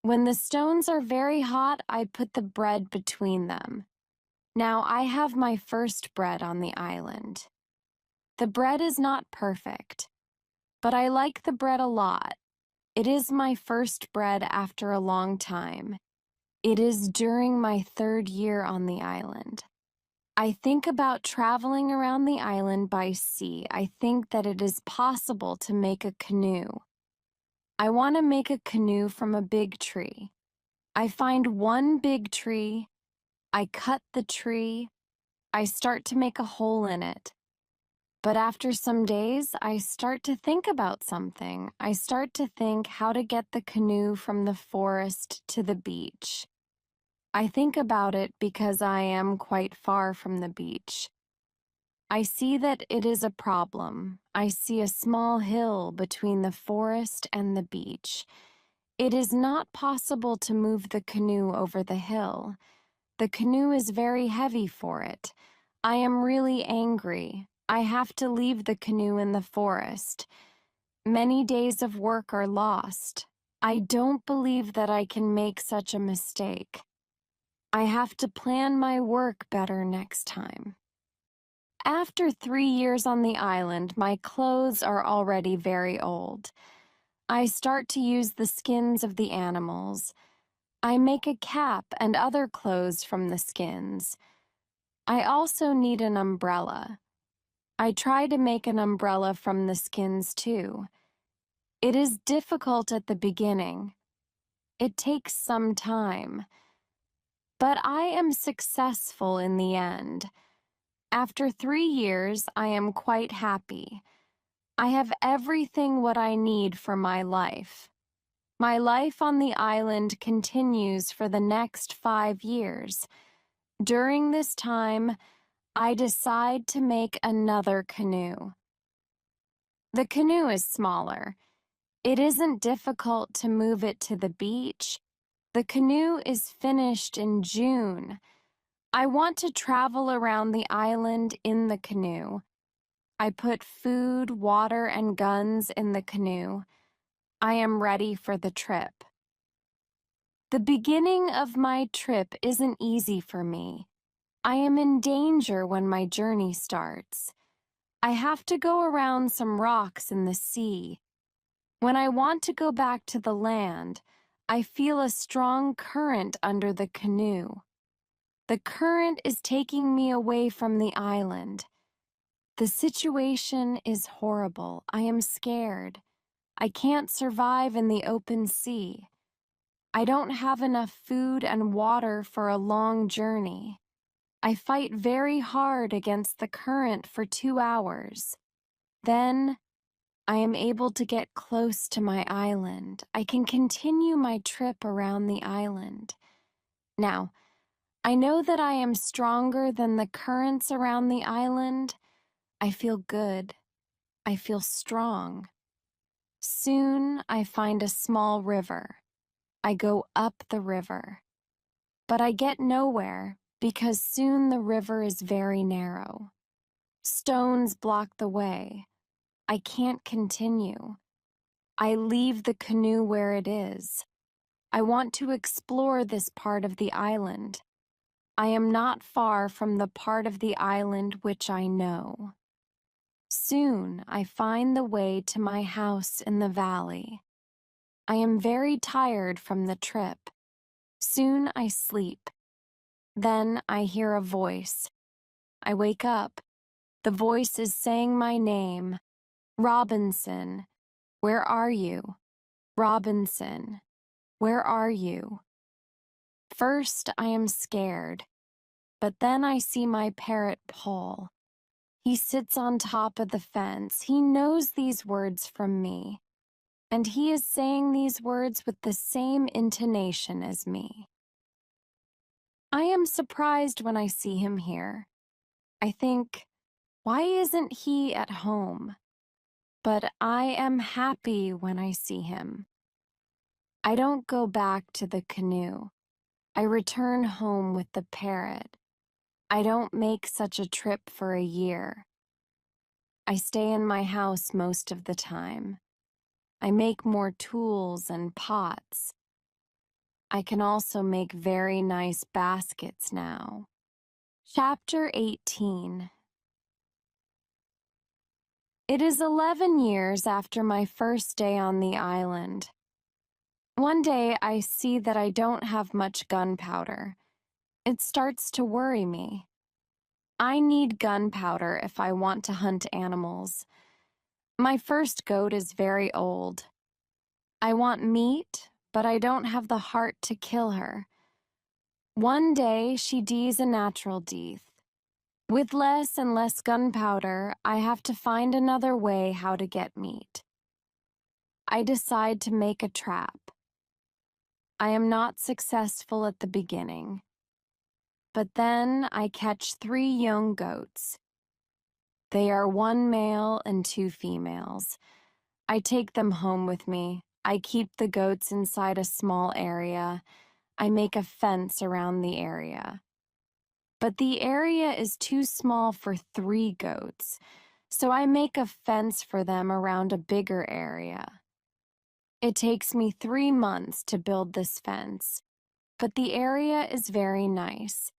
When the stones are very hot, I put the bread between them. Now I have my first bread on the island. The bread is not perfect, but I like the bread a lot. It is my first bread after a long time. It is during my 3rd year on the island. I think about traveling around the island by sea. I think that it is possible to make a canoe. I want to make a canoe from a big tree. I find one big tree. I cut the tree. I start to make a hole in it. But after some days, I start to think about something. I start to think how to get the canoe from the forest to the beach. I think about it because I am quite far from the beach. I see that it is a problem. I see a small hill between the forest and the beach. It is not possible to move the canoe over the hill. The canoe is very heavy for it. I am really angry. I have to leave the canoe in the forest. Many days of work are lost. I don't believe that I can make such a mistake. I have to plan my work better next time. After 3 years on the island, my clothes are already very old. I start to use the skins of the animals. I make a cap and other clothes from the skins. I also need an umbrella. I try to make an umbrella from the skins too. It is difficult at the beginning. It takes some time. But I am successful in the end. After 3 years, I am quite happy. I have everything what I need for my life. My life on the island continues for the next 5 years. During this time, I decide to make another canoe. The canoe is smaller. It isn't difficult to move it to the beach. The canoe is finished in June. I want to travel around the island in the canoe. I put food, water, and guns in the canoe. I am ready for the trip. The beginning of my trip isn't easy for me. I am in danger when my journey starts. I have to go around some rocks in the sea. When I want to go back to the land, I feel a strong current under the canoe. The current is taking me away from the island. The situation is horrible. I am scared. I can't survive in the open sea. I don't have enough food and water for a long journey. I fight very hard against the current for 2 hours. Then, I am able to get close to my island. I can continue my trip around the island. Now, I know that I am stronger than the currents around the island. I feel good. I feel strong. Soon, I find a small river. I go up the river. But I get nowhere because soon the river is very narrow. Stones block the way. I can't continue. I leave the canoe where it is. I want to explore this part of the island. I am not far from the part of the island which I know. Soon I find the way to my house in the valley. I am very tired from the trip. Soon I sleep. Then I hear a voice. I wake up. The voice is saying my name. Robinson, where are you? Robinson, where are you? First, I am scared, but then I see my parrot Paul. He sits on top of the fence. He knows these words from me, and he is saying these words with the same intonation as me. I am surprised when I see him here. I think, why isn't he at home? But I am happy when I see him. I don't go back to the canoe. I return home with the parrot. I don't make such a trip for a year. I stay in my house most of the time. I make more tools and pots. I can also make very nice baskets now. Chapter 18. It is 11 years after my first day on the island. One day I see that I don't have much gunpowder. It starts to worry me. I need gunpowder if I want to hunt animals. My first goat is very old. I want meat, but I don't have the heart to kill her. One day she dies a natural death. With less and less gunpowder, I have to find another way how to get meat. I decide to make a trap. I am not successful at the beginning. But then I catch 3 young goats. They are 1 male and 2 females. I take them home with me. I keep the goats inside a small area. I make a fence around the area. But the area is too small for 3 goats, so I make a fence for them around a bigger area. It takes me 3 months to build this fence, but the area is very nice.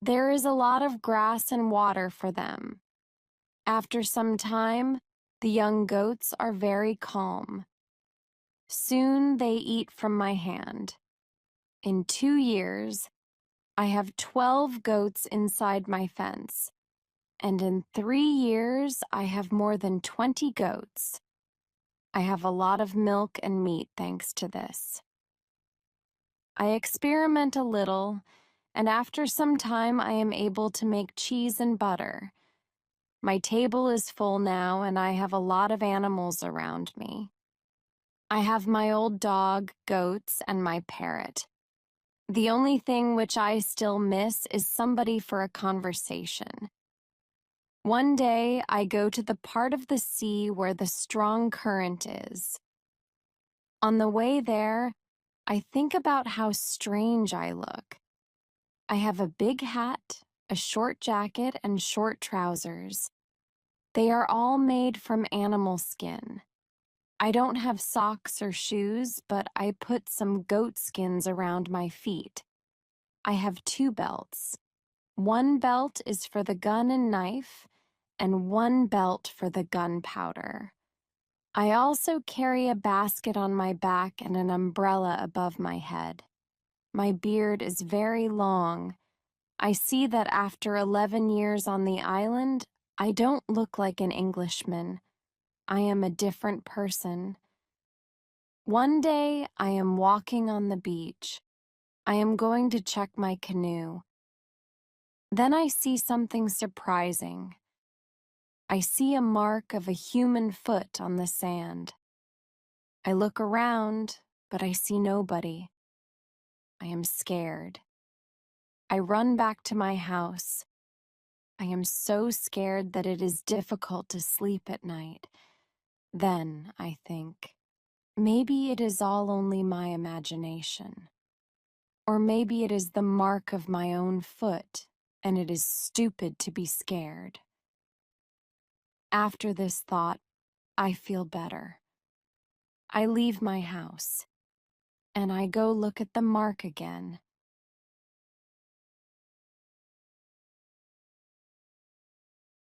There is a lot of grass and water for them. After some time, the young goats are very calm. Soon they eat from my hand. In 2 years, I have 12 goats inside my fence, and in 3 years, I have more than 20 goats. I have a lot of milk and meat thanks to this. I experiment a little, and after some time, I am able to make cheese and butter. My table is full now, and I have a lot of animals around me. I have my old dog, goats, and my parrot. The only thing which I still miss is somebody for a conversation. One day, I go to the part of the sea where the strong current is. On the way there, I think about how strange I look. I have a big hat, a short jacket, and short trousers. They are all made from animal skin. I don't have socks or shoes, but I put some goat skins around my feet. I have 2 belts. 1 belt is for the gun and knife, and 1 belt for the gunpowder. I also carry a basket on my back and an umbrella above my head. My beard is very long. I see that after 11 years on the island, I don't look like an Englishman. I am a different person. One day, I am walking on the beach. I am going to check my canoe. Then I see something surprising. I see a mark of a human foot on the sand. I look around, but I see nobody. I am scared. I run back to my house. I am so scared that it is difficult to sleep at night. Then I think, maybe it is all only my imagination. Or maybe it is the mark of my own foot, and it is stupid to be scared. After this thought, I feel better. I leave my house, and I go look at the mark again.